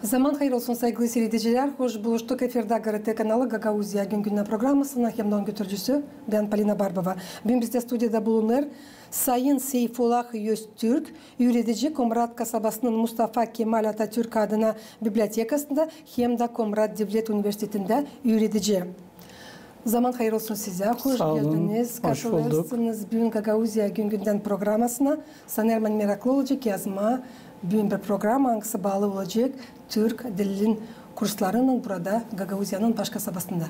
Zaman hayır olsun saygılı seyirciler. Hoş buluştuk. Efirde GRT kanalı Gagauzya Gün programısına hemden götürücüsü ben Polina Barbova. Bugün bizde stüdyoda bulunur Sayın Seyfullah Öztürk, yürütici Komrat kasabasının Mustafa Kemal Atatürk adına bibliotekasında hem de Komrat Devlet Üniversitesi'nde yürütici. Zaman hayır olsun size. Hoş geldiniz. Katılırsınız bugün Gagauzya Gün programısına. Sanırım meraklı olacak yazma. Bugün bir program hangisi bağlı olacak Türk dilinin kurslarının burada Gagauzya'nın baş kasabasında.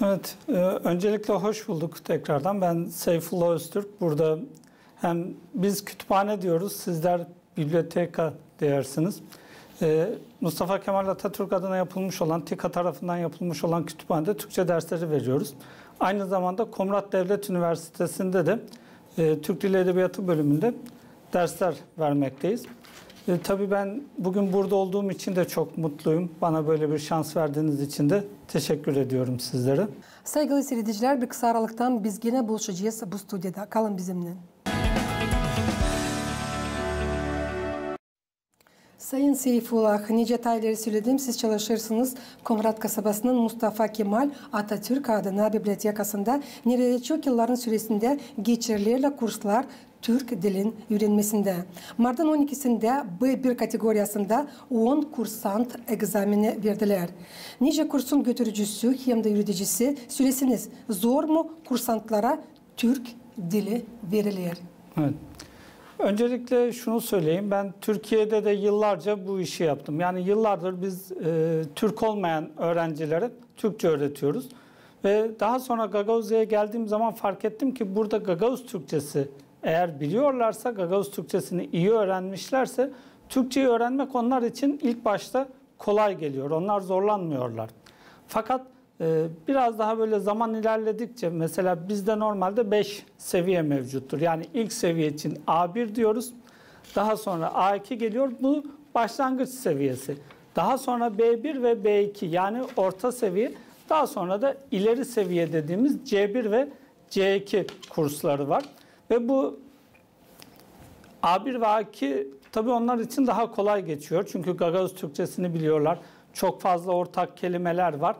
Evet, öncelikle hoş bulduk tekrardan. Ben Seyfullah Öztürk. Burada hem biz kütüphane diyoruz, sizler biblioteka dersiniz. Mustafa Kemal Atatürk adına yapılmış olan, TİKA tarafından yapılmış olan kütüphanede Türkçe dersleri veriyoruz. Aynı zamanda Komrat Devlet Üniversitesi'nde de Türk Dili Edebiyatı bölümünde dersler vermekteyiz. Tabii ben bugün burada olduğum için de çok mutluyum. Bana böyle bir şans verdiğiniz için de teşekkür ediyorum sizlere. Saygılı seyirciler, bir kısa aralıktan biz yine buluşacağız bu stüdyoda. Kalın bizimle. Sayın Seyfullah, nice tayları söyledim. Siz çalışırsınız Komrat kasabasının Mustafa Kemal Atatürk adına bibliotekasında. Nerede çok yılların süresinde geçirilen kurslar Türk dilin öğrenmesinde. Mart'ın 12'sinde B1 kategorisinde 10 kursant egzamini verdiler. Nice kursun götürücüsü hem de yürüticisi söylesiniz. Zor mu kursantlara Türk dili verilir? Evet. Öncelikle şunu söyleyeyim. Ben Türkiye'de de yıllarca bu işi yaptım. Yani yıllardır biz Türk olmayan öğrencilere Türkçe öğretiyoruz. Ve daha sonra Gagauzya'ya geldiğim zaman fark ettim ki burada Gagauz Türkçesi eğer biliyorlarsa, Gagauz Türkçesini iyi öğrenmişlerse Türkçeyi öğrenmek onlar için ilk başta kolay geliyor. Onlar zorlanmıyorlar. Fakat biraz daha böyle zaman ilerledikçe mesela bizde normalde 5 seviye mevcuttur. Yani ilk seviye için A1 diyoruz. Daha sonra A2 geliyor. Bu başlangıç seviyesi. Daha sonra B1 ve B2 yani orta seviye. Daha sonra da ileri seviye dediğimiz C1 ve C2 kursları var. Ve bu A1 ve A2 tabii onlar için daha kolay geçiyor. Çünkü Gagauz Türkçesini biliyorlar. Çok fazla ortak kelimeler var.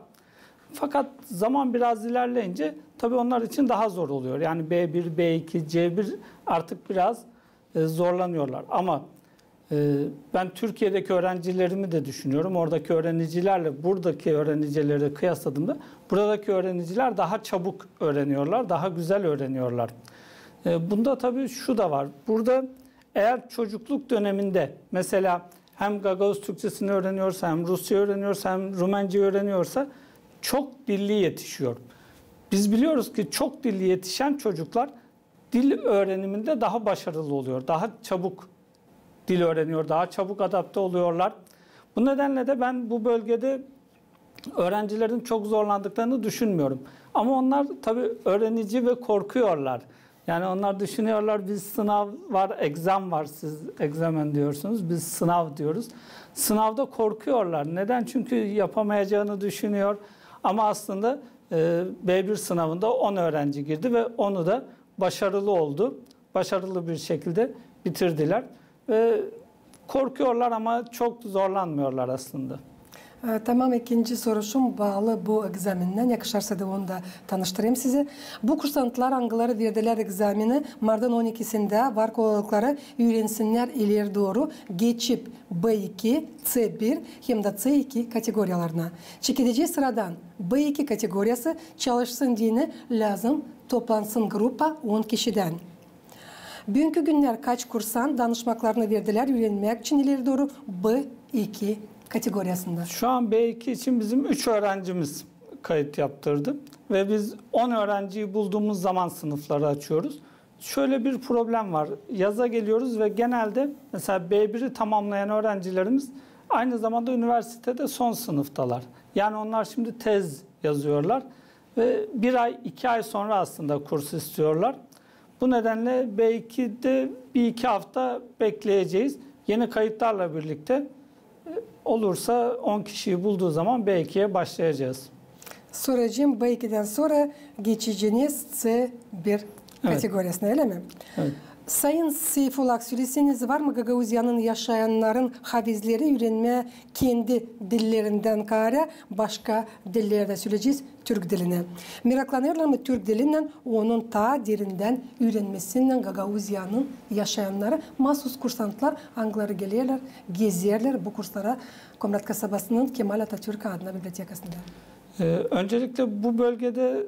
Fakat zaman biraz ilerleyince tabii onlar için daha zor oluyor. Yani B1, B2, C1 artık biraz zorlanıyorlar. Ama ben Türkiye'deki öğrencilerimi de düşünüyorum. Oradaki öğrencilerle buradaki öğrencileri kıyasladığımda buradaki öğrenciler daha çabuk öğreniyorlar, daha güzel öğreniyorlar. Bunda tabii şu da var. Burada eğer çocukluk döneminde mesela hem Gagauz Türkçesini öğreniyorsa, hem Rusça öğreniyorsa, hem Rumence öğreniyorsa çok dilli yetişiyor. Biz biliyoruz ki çok dilli yetişen çocuklar dil öğreniminde daha başarılı oluyor. Daha çabuk dil öğreniyor, daha çabuk adapte oluyorlar. Bu nedenle de ben bu bölgede öğrencilerin çok zorlandıklarını düşünmüyorum. Ama onlar tabii öğrenici ve korkuyorlar. Yani onlar düşünüyorlar biz sınav var, egzam var. Siz egzamen diyorsunuz, biz sınav diyoruz. Sınavda korkuyorlar. Neden? Çünkü yapamayacağını düşünüyor. Ama aslında B1 sınavında 10 öğrenci girdi ve onu da başarılı oldu. Başarılı bir şekilde bitirdiler. Ve korkuyorlar ama çok zorlanmıyorlar aslında. Tamam, ikinci soruşum bağlı bu egzaminden. Yakışarsa da onu da tanıştırayım size. Bu kursantlar hangileri verdiler egzamini Mart'ın 12'sinde var oldukları öğrensinler ileri doğru geçip B2, C1 hem de C2 kategoriyalarına. Çekileceği sıradan B2 kategoriyası çalışsın diye lazım toplansın grupa 10 kişiden. Bugünkü günler kaç kursan danışmaklarını verdiler öğrenmek için ileri doğru B2 kategorisinde. Şu an B2 için bizim 3 öğrencimiz kayıt yaptırdı. Ve biz 10 öğrenciyi bulduğumuz zaman sınıfları açıyoruz. Şöyle bir problem var. Yaza geliyoruz ve genelde mesela B1'i tamamlayan öğrencilerimiz aynı zamanda üniversitede son sınıftalar. Yani onlar şimdi tez yazıyorlar. Ve 1 ay, 2 ay sonra aslında kurs istiyorlar. Bu nedenle B2'de 1-2 hafta bekleyeceğiz. Yeni kayıtlarla birlikte olursa 10 kişiyi bulduğu zaman B2'ye başlayacağız. Soracağım, B2'den sonra geçeceğiniz C1 kategorisine, öyle mi? Evet. Sayın Seyfullah, söyleseniz var mı Gagavuzya'nın yaşayanların havizleri öğrenme kendi dillerinden kare başka dillerde söyleyeceğiz Türk dilini. Meraklanıyorlar mı Türk dilinden onun ta derinden öğrenmesinden Gagavuzya'nın yaşayanları mahsus kursantlar Anglara geliyorlar, gezerler bu kurslara Komrat Kasabası'nın Kemal Atatürk adına bibliotekasında. Öncelikle bu bölgede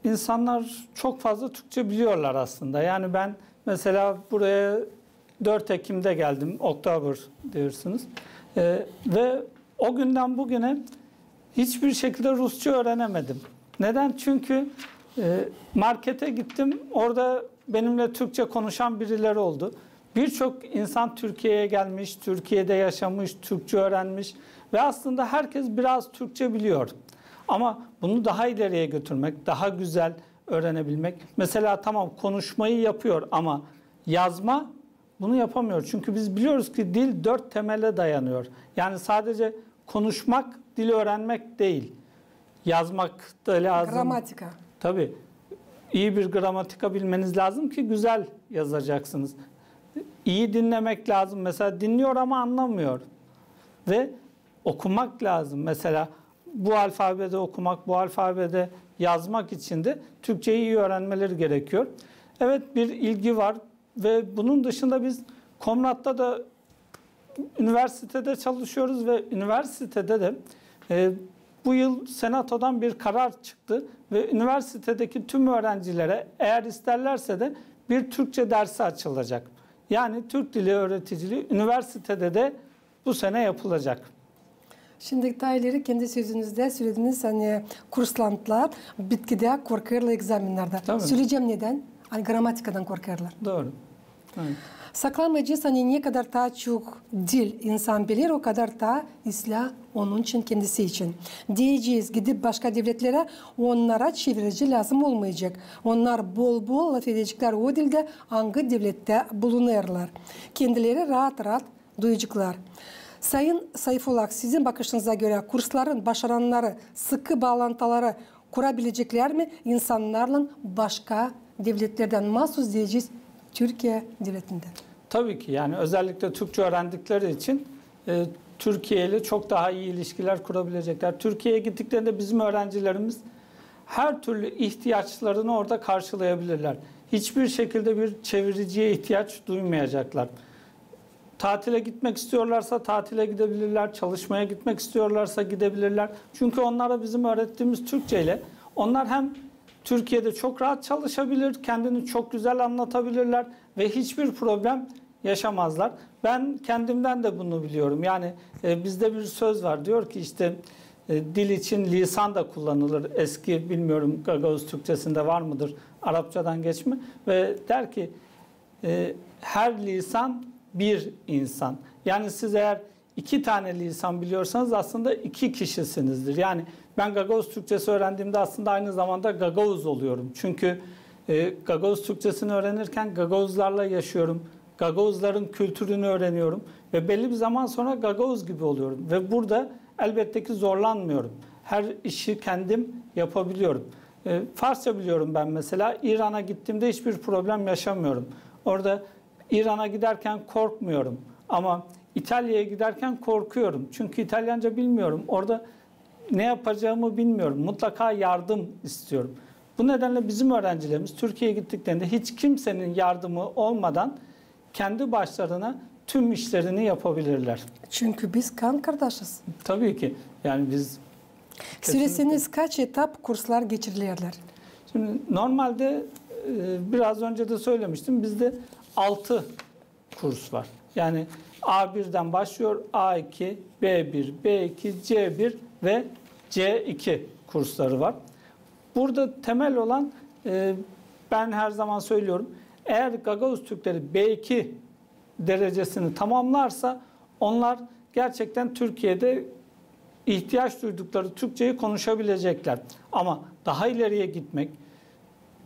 insanlar çok fazla Türkçe biliyorlar aslında. Yani ben mesela buraya 4 Ekim'de geldim. Oktober diyorsunuz. Ve o günden bugüne hiçbir şekilde Rusça öğrenemedim. Neden? Çünkü markete gittim. Orada benimle Türkçe konuşan birileri oldu. Birçok insan Türkiye'ye gelmiş, Türkiye'de yaşamış, Türkçe öğrenmiş ve aslında herkes biraz Türkçe biliyor. Ama bunu daha ileriye götürmek, daha güzel öğrenebilmek. Mesela tamam konuşmayı yapıyor ama yazma bunu yapamıyor. Çünkü biz biliyoruz ki dil 4 temele dayanıyor. Yani sadece konuşmak, dili öğrenmek değil. Yazmak da lazım. Gramatika. Tabii. İyi bir gramatika bilmeniz lazım ki güzel yazacaksınız. İyi dinlemek lazım. Mesela dinliyor ama anlamıyor. Ve okumak lazım. Mesela bu alfabede okumak, bu alfabede yazmak için de Türkçeyi iyi öğrenmeleri gerekiyor. Evet bir ilgi var ve bunun dışında biz Komrat'ta da üniversitede çalışıyoruz ve üniversitede de bu yıl senatodan bir karar çıktı ve üniversitedeki tüm öğrencilere eğer isterlerse de bir Türkçe dersi açılacak. Yani Türk Dili öğreticiliği üniversitede de bu sene yapılacak. Şimdi detayları kendi sözünüzde söylediniz hani kurslantılar bitkide korkarlar egzaminlerde. Tabii. Söyleyeceğim neden? Hani gramatikadan korkarlar. Doğru. Evet. Saklanmayacağız hani ne kadar daha çok dil insan bilir o kadar daha İslam onun için kendisi için. Diyeceğiz gidip başka devletlere onlara çevirici lazım olmayacak. Onlar bol bol laf edecekler o dilde hangi devlette bulunurlar. Kendileri rahat rahat duyacaklar. Sayın Sayfullah, sizin bakışınıza göre kursların başaranları, sıkı bağlantıları kurabilecekler mi? İnsanlarla başka devletlerden mahsus diyeceğiz Türkiye devletinde. Tabii ki yani özellikle Türkçe öğrendikleri için Türkiye ile çok daha iyi ilişkiler kurabilecekler. Türkiye'ye gittiklerinde bizim öğrencilerimiz her türlü ihtiyaçlarını orada karşılayabilirler. Hiçbir şekilde bir çeviriciye ihtiyaç duymayacaklar. Tatile gitmek istiyorlarsa tatile gidebilirler, çalışmaya gitmek istiyorlarsa gidebilirler. Çünkü onlara bizim öğrettiğimiz Türkçe ile onlar hem Türkiye'de çok rahat çalışabilir, kendini çok güzel anlatabilirler ve hiçbir problem yaşamazlar. Ben kendimden de bunu biliyorum. Yani bizde bir söz var diyor ki işte dil için lisan da kullanılır. Eski bilmiyorum Gagavuz Türkçesinde var mıdır? Arapçadan geçme ve der ki her lisan bir insan. Yani siz eğer 2 tane lisan biliyorsanız aslında 2 kişisinizdir. Yani ben Gagavuz Türkçesi öğrendiğimde aslında aynı zamanda Gagavuz oluyorum. Çünkü Gagavuz Türkçesini öğrenirken Gagavuzlarla yaşıyorum. Gagavuzların kültürünü öğreniyorum. Ve belli bir zaman sonra Gagavuz gibi oluyorum. Ve burada elbette ki zorlanmıyorum. Her işi kendim yapabiliyorum. Farsça biliyorum ben mesela. İran'a gittiğimde hiçbir problem yaşamıyorum. Orada İran'a giderken korkmuyorum. Ama İtalya'ya giderken korkuyorum. Çünkü İtalyanca bilmiyorum. Orada ne yapacağımı bilmiyorum. Mutlaka yardım istiyorum. Bu nedenle bizim öğrencilerimiz Türkiye'ye gittiklerinde hiç kimsenin yardımı olmadan kendi başlarına tüm işlerini yapabilirler. Çünkü biz kan kardeşiz. Tabii ki. Yani biz Süresiniz kaç etap kurslar geçirilirler? Şimdi normalde biraz önce de söylemiştim. Bizde 6 kurs var. Yani A1'den başlıyor. A2, B1, B2, C1 ve C2 kursları var. Burada temel olan ben her zaman söylüyorum. Eğer Gagavuz Türkleri B2 derecesini tamamlarsa onlar gerçekten Türkiye'de ihtiyaç duydukları Türkçeyi konuşabilecekler. Ama daha ileriye gitmek,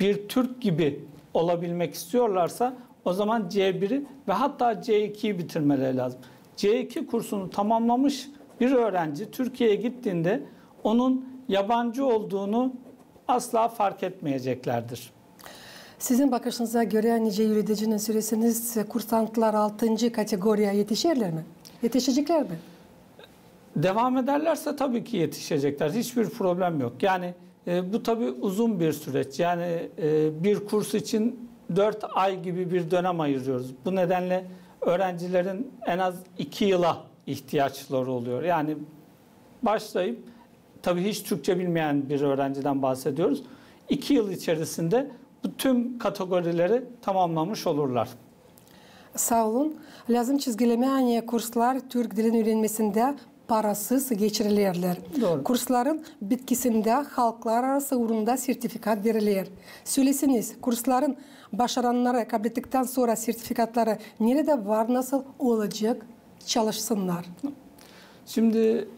bir Türk gibi olabilmek istiyorlarsa o zaman C1'i ve hatta C2'yi bitirmeleri lazım. C2 kursunu tamamlamış bir öğrenci Türkiye'ye gittiğinde onun yabancı olduğunu asla fark etmeyeceklerdir. Sizin bakışınıza göre nice yürütücünün süresiniz kursantlar 6. kategoriya yetişirler mi? Yetişecekler mi? Devam ederlerse tabii ki yetişecekler. Hiçbir problem yok. Yani bu tabii uzun bir süreç. Yani bir kurs için 4 ay gibi bir dönem ayırıyoruz. Bu nedenle öğrencilerin en az 2 yıla ihtiyaçları oluyor. Yani başlayıp, tabii hiç Türkçe bilmeyen bir öğrenciden bahsediyoruz. 2 yıl içerisinde bu tüm kategorileri tamamlamış olurlar. Sağ olun. Lazım çizgilemeyen kurslar Türk dilini öğrenmesinde parasız geçirilirler. Doğru. Kursların bitkisinde halklar arası uğrunda sertifikat verilir. Söylesiniz, kursların başaranları kabul ettikten sonra sertifikatları nerede var, nasıl olacak, çalışsınlar? Şimdi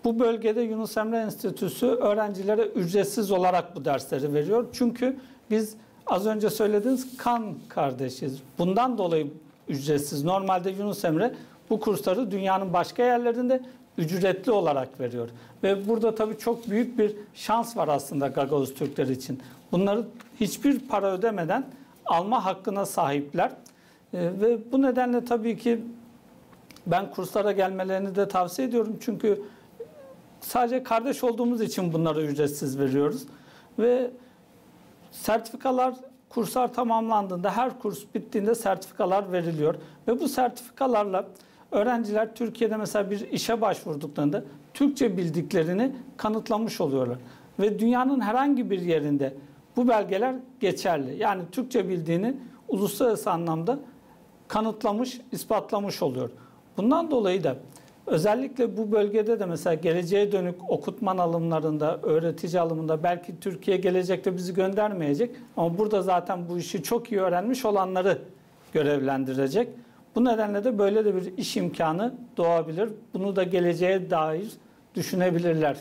bu bölgede Yunus Emre Enstitüsü öğrencilere ücretsiz olarak bu dersleri veriyor. Çünkü biz az önce söylediğiniz kan kardeşiz. Bundan dolayı ücretsiz. Normalde Yunus Emre bu kursları dünyanın başka yerlerinde ücretli olarak veriyor. Ve burada tabii çok büyük bir şans var aslında Gagavuz Türkleri için. Bunları hiçbir para ödemeden alma hakkına sahipler. Ve bu nedenle tabii ki ben kurslara gelmelerini de tavsiye ediyorum. Çünkü sadece kardeş olduğumuz için bunları ücretsiz veriyoruz. Ve sertifikalar, kurslar tamamlandığında, her kurs bittiğinde sertifikalar veriliyor. Ve bu sertifikalarla öğrenciler Türkiye'de mesela bir işe başvurduklarında Türkçe bildiklerini kanıtlamış oluyorlar. Ve dünyanın herhangi bir yerinde bu belgeler geçerli. Yani Türkçe bildiğini uluslararası anlamda kanıtlamış, ispatlamış oluyor. Bundan dolayı da özellikle bu bölgede de mesela geleceğe dönük okutman alımlarında, öğretici alımında belki Türkiye gelecekte bizi göndermeyecek ama burada zaten bu işi çok iyi öğrenmiş olanları görevlendirecek. Bu nedenle de böyle de bir iş imkanı doğabilir. Bunu da geleceğe dair düşünebilirler.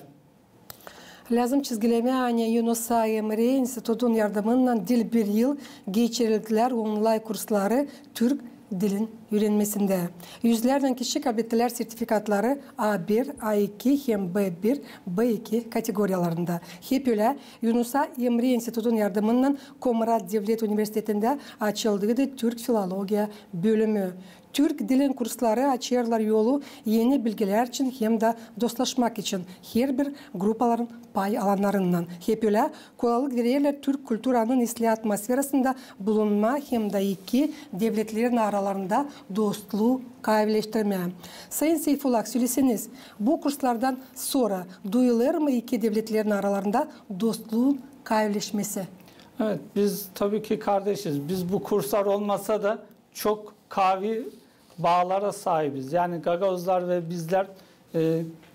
Lazım çizgilemeyen Yunus Emre Enstitüsü'nün yardımıyla dil bir yıl geçirildiler online kursları Türk dilin öğrenmesinde. Yüzlerden kişi kabul ettiler sertifikatları A1, A2 hem B1, B2 kategoriyalarında. Hep öyle Yunus Emre Enstitüsü'nün yardımıyla Komrat Devlet Üniversitesi'nde açıldığı da Türk Filologiya bölümü. Türk dilin kursları açıyorlar yolu yeni bilgiler için hem de dostlaşmak için her bir grupların pay alanlarından. Hep öyle kolaylık verirler Türk kültürünün isli atmosferasında bulunma hem de iki devletlerin aralarında dostluğu kayıpleştirme. Sayın Seyfullah, söyleseniz bu kurslardan sonra duyulur mu iki devletlerin aralarında dostluğun kayıpleşmesi? Evet, biz tabii ki kardeşiz. Biz bu kurslar olmasa da çok kavi bağlara sahibiz. Yani Gagavuzlar ve bizler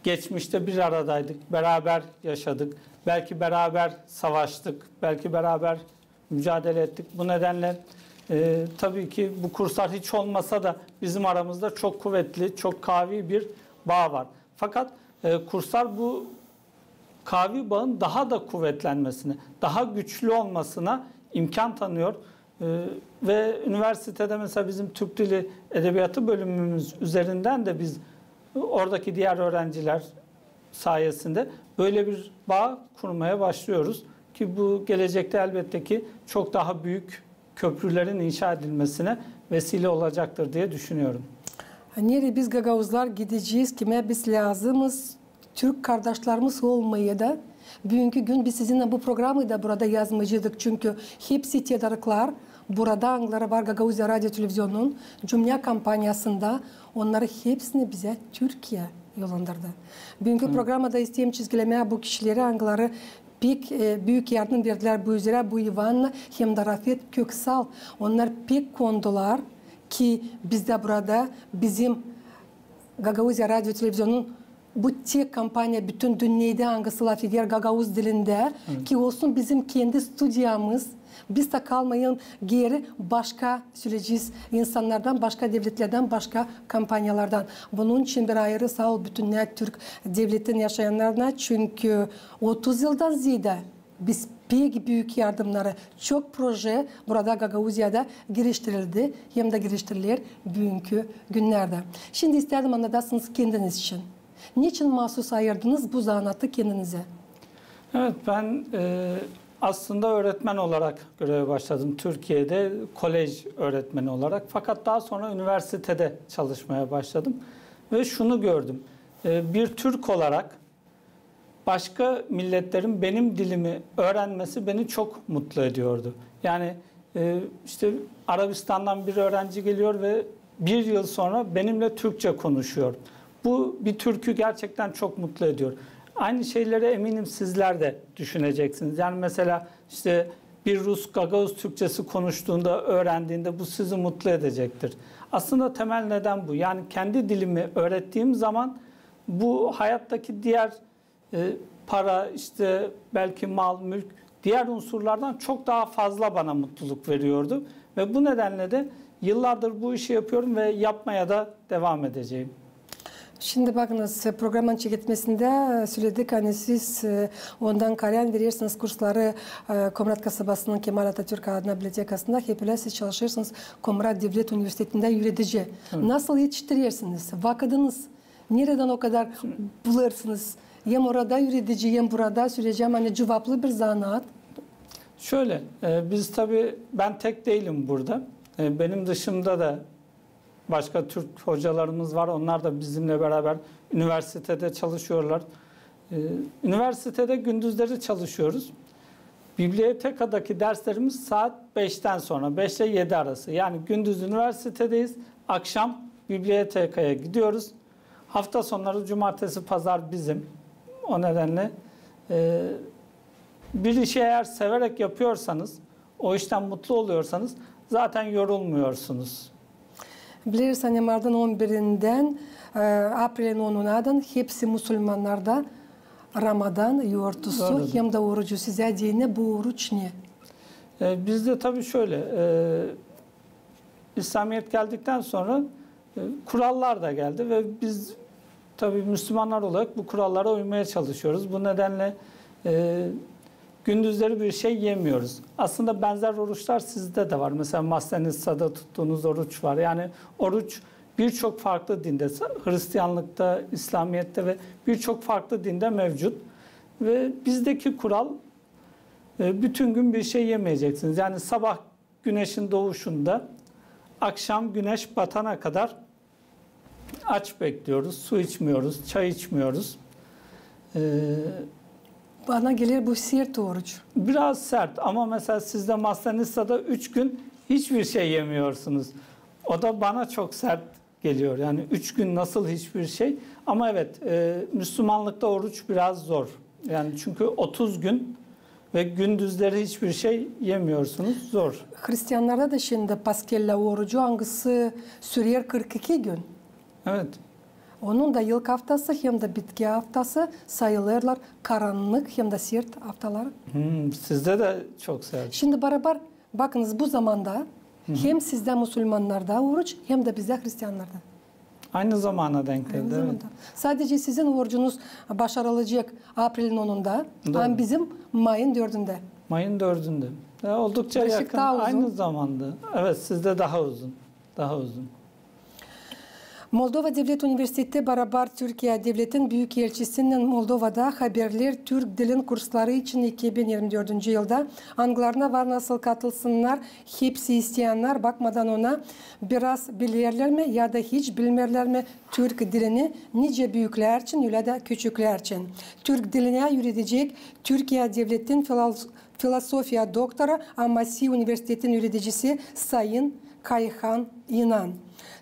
geçmişte bir aradaydık, beraber yaşadık. Belki beraber savaştık, belki beraber mücadele ettik. Bu nedenle tabii ki bu kurslar hiç olmasa da bizim aramızda çok kuvvetli, çok kavi bir bağ var. Fakat kurslar bu kavi bağın daha da kuvvetlenmesine, daha güçlü olmasına imkan tanıyor. Ve üniversitede mesela bizim Türk Dili Edebiyatı bölümümüz üzerinden de biz oradaki diğer öğrenciler sayesinde böyle bir bağ kurmaya başlıyoruz. Ki bu gelecekte elbette ki çok daha büyük köprülerin inşa edilmesine vesile olacaktır diye düşünüyorum. Nereye biz Gagavuzlar gideceğiz, kime biz lazımız, Türk kardeşlerimiz olmayı da. Bugünkü gün biz sizinle bu programı da burada yazmayacaktık. Çünkü hepsi tedarikler burada Anglara var Gagavuzya Radyo Televizyonu'nun cümle kampanyasında onları hepsini bize Türkiye yollandırdı. Bugünkü programda isteyeyim çizgilemeye bu kişileri Anglara pek büyük yardım verdiler bu üzere. Bu Ivan hem de Rafet Köksal. Onlar pek kondular ki biz de burada bizim Gagavuzya Radyo Televizyonu'nun bu tek kampanya bütün dünyada hangisi laf eder Gagavuz dilinde ki olsun bizim kendi stüdyamız. Biz de kalmayın geri başka süreceğiz insanlardan, başka devletlerden, başka kampanyalardan. Bunun için bir ayrı sağ ol bütün Türk devletin yaşayanlarına. Çünkü 30 yıldan ziyade biz pek büyük yardımları, çok proje burada Gagavuzya'da geliştirildi. Hem de geliştirilir bugünkü günlerde. Şimdi isterdim anlatasınız kendiniz için. Niçin mahsus ayırdınız bu zanaatı kendinize? Evet, ben Aslında öğretmen olarak göreve başladım. Türkiye'de kolej öğretmeni olarak. Fakat daha sonra üniversitede çalışmaya başladım. Ve şunu gördüm. Bir Türk olarak başka milletlerin benim dilimi öğrenmesi beni çok mutlu ediyordu. Yani işte Arabistan'dan bir öğrenci geliyor ve bir yıl sonra benimle Türkçe konuşuyor. Bu bir Türk'ü gerçekten çok mutlu ediyor. Aynı şeyleri eminim sizler de düşüneceksiniz. Yani mesela işte bir Rus Gagavuz Türkçesi konuştuğunda, öğrendiğinde bu sizi mutlu edecektir. Aslında temel neden bu. Yani kendi dilimi öğrettiğim zaman bu hayattaki diğer para, işte belki mal, mülk, diğer unsurlardan çok daha fazla bana mutluluk veriyordu. Ve bu nedenle de yıllardır bu işi yapıyorum ve yapmaya da devam edeceğim. Şimdi bakınız, programın çekilmesinde söyledik, hani siz ondan karen verirsiniz kursları Komrat kasabasının Kemal Atatürk adına bibliotekasında, hep öyle siz çalışırsınız Komrat Devlet Üniversitesi'nde yönetici. Evet. Nasıl yetiştirirsiniz? Vakıdınız nereden o kadar bulursunuz? Hem orada yönetici hem burada süreceğim, hani cevaplı bir zanaat. Şöyle, biz tabii, ben tek değilim burada. Benim dışımda da başka Türk hocalarımız var. Onlar da bizimle beraber üniversitede çalışıyorlar. Üniversitede gündüzleri çalışıyoruz. Bibliotekadaki derslerimiz saat 5'ten sonra, 5 ile 7 arası. Yani gündüz üniversitedeyiz, akşam bibliotekaya gidiyoruz. Hafta sonları cumartesi, pazar bizim. O nedenle bir işi eğer severek yapıyorsanız, o işten mutlu oluyorsanız zaten yorulmuyorsunuz. Biliriz, hani Mart'ın 11'inden April'in 10'unadan hepsi Müslümanlarda Ramazan yortusu hem de orucu. Size dine bu oruç ne? Bizde tabii şöyle, İslamiyet geldikten sonra kurallar da geldi ve biz tabii Müslümanlar olarak bu kurallara uymaya çalışıyoruz. Bu nedenle gündüzleri bir şey yemiyoruz. Aslında benzer oruçlar sizde de var. Mesela Maslenissa'da tuttuğunuz oruç var. Yani oruç birçok farklı dinde, Hristiyanlıkta, İslamiyet'te ve birçok farklı dinde mevcut. Ve bizdeki kural, bütün gün bir şey yemeyeceksiniz. Yani sabah güneşin doğuşunda, akşam güneş batana kadar aç bekliyoruz, su içmiyoruz, çay içmiyoruz. Bana gelir bu sert oruç. Biraz sert ama mesela sizde Maslenissa'da 3 gün hiçbir şey yemiyorsunuz. O da bana çok sert geliyor. Yani 3 gün nasıl hiçbir şey? Ama evet, Müslümanlıkta oruç biraz zor. Yani çünkü 30 gün ve gündüzleri hiçbir şey yemiyorsunuz. Zor. Hristiyanlarda da şimdi Paskella orucu hangisi sürüyor 42 gün. Evet. Onun da yıllık haftası hem de bitki haftası sayılırlar. Karanlık hem de sert haftalar. Sizde de çok sert. Şimdi beraber bakınız, bu zamanda hem sizde Müslümanlarda oruç hem de bizde Hristiyanlarda. Aynı zamana denk geldi. Evet. Sadece sizin orucunuz başarılacak April'in 10'unda. Ama bizim Mayın 4'ünde. Mayın 4'ünde. Oldukça Işık yakın. Aynı zamanda. Evet, sizde daha uzun. Daha uzun. Moldova Devlet Üniversitesi beraber Türkiye Devlet'in Büyükelçisi'nin Moldova'da haberler Türk dilin kursları için 2024 yılda Anglarına var, nasıl katılsınlar, hepsi isteyenler bakmadan ona biraz bilirler mi ya da hiç bilmirler mi Türk dilini, nice büyükler için ya da küçükler için. Türk diline yürütecek Türkiye Devlet'in filosofya doktora Amasya Üniversitesi'nin yöneticisi Sayın Kayhan İnan.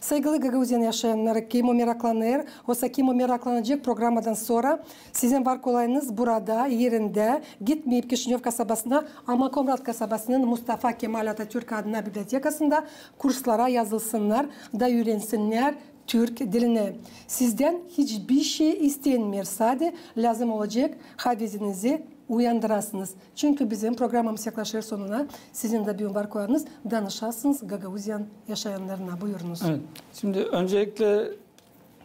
Saygılı Gagauzya'nın yaşayanları, kim meraklanır, oysa kim meraklanacak programdan sonra sizin var kolayınız burada, yerinde, gitmeyip Kişinyov kasabasına ama Komrat kasabasının Mustafa Kemal Atatürk adına bibliotekasında kurslara yazılsınlar da öğrensinler Türk dilini. Sizden hiçbir şey istenmiyor, sadece lazım olacak hafızanızı uyandırasınız. Çünkü bizim programımız yaklaşır sonuna. Sizin de bir var koyarınız, danışarsınız Gagauzyan yaşayanlarına. Buyurunuz. Evet. Şimdi öncelikle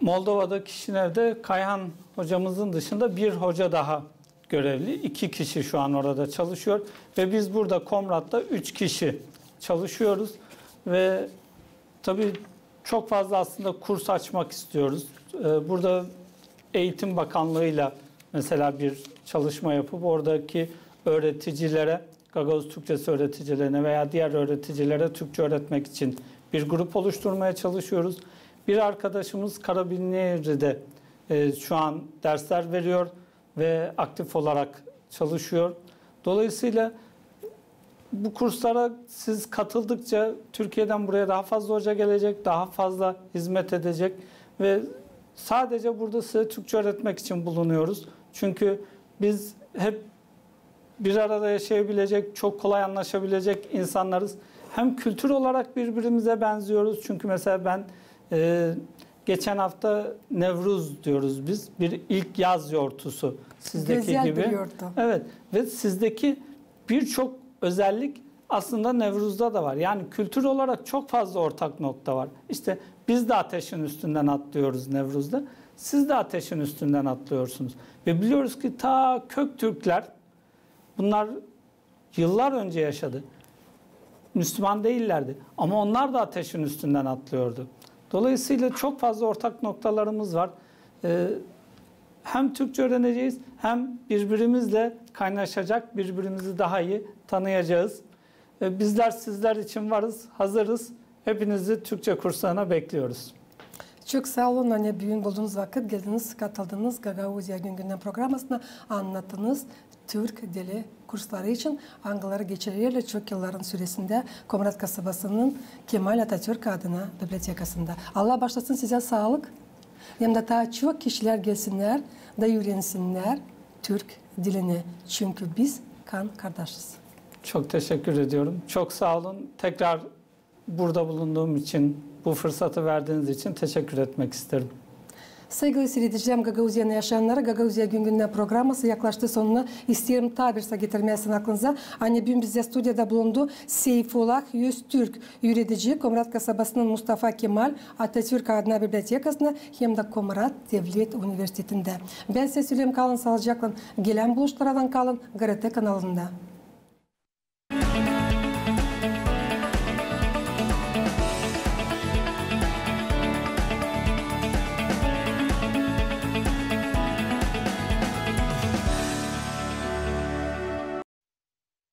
Moldova'da Kişinev'de Kayhan hocamızın dışında bir hoca daha görevli. 2 kişi şu an orada çalışıyor. Ve biz burada Komrat'ta 3 kişi çalışıyoruz. Ve tabii çok fazla aslında kurs açmak istiyoruz. Burada Eğitim Bakanlığı'yla mesela bir çalışma yapıp oradaki öğreticilere, Gagavuz Türkçesi öğreticilerine veya diğer öğreticilere Türkçe öğretmek için bir grup oluşturmaya çalışıyoruz. Bir arkadaşımız Karabinli'de şu an dersler veriyor ve aktif olarak çalışıyor. Dolayısıyla bu kurslara siz katıldıkça Türkiye'den buraya daha fazla hoca gelecek, daha fazla hizmet edecek ve sadece burada size Türkçe öğretmek için bulunuyoruz. Çünkü biz hep bir arada yaşayabilecek, çok kolay anlaşabilecek insanlarız. Hem kültür olarak birbirimize benziyoruz. Çünkü mesela ben geçen hafta Nevruz diyoruz biz. Bir ilk yaz yortusu. Sizdeki Güzel gibi. bir yortu. Evet ve sizdeki birçok özellik aslında Nevruz'da da var. Yani kültür olarak çok fazla ortak nokta var. İşte biz de ateşin üstünden atlıyoruz Nevruz'da. Siz de ateşin üstünden atlıyorsunuz. Ve biliyoruz ki ta Köktürkler bunlar yıllar önce yaşadı. Müslüman değillerdi. Ama onlar da ateşin üstünden atlıyordu. Dolayısıyla çok fazla ortak noktalarımız var. Hem Türkçe öğreneceğiz hem birbirimizle kaynaşacak, birbirimizi daha iyi tanıyacağız. Bizler sizler için varız, hazırız. Hepinizi Türkçe kurslarına bekliyoruz. Çok sağ olun. Hani büyün bulduğunuz vakit geldiniz, katıldınız. Gagauzya Gün Gündem programmasına anlattınız. Türk dili kursları için Angıları geçiriyorlar çok yılların süresinde Komrat kasabasının Kemal Atatürk adına bibliotekasında. Allah başlasın size sağlık. Hem de daha çok kişiler gelsinler da öğrensinler Türk dilini. Çünkü biz kan kardeşiz. Çok teşekkür ediyorum. Çok sağ olun. Tekrar burada bulunduğum için, bu fırsatı verdiğiniz için teşekkür etmek isterim. Sevgili seyredicilerim, Gagavuzya'nın yaşayanları Gagavuzya Gün Gündem programması yaklaştı sonuna. İsterim tabirse getirmeyesin aklınıza. Hani bugün bize stüdyoda bulundu Seyfullah Öztürk, yürütici Komrat kasabasının Mustafa Kemal Atatürk adına bibliotekasında hem de Komrat Devlet Üniversitesi'nde. Ben size söyleyeyim, kalın sağlıcakla. Gelen buluşlardan kalın GRT kanalında.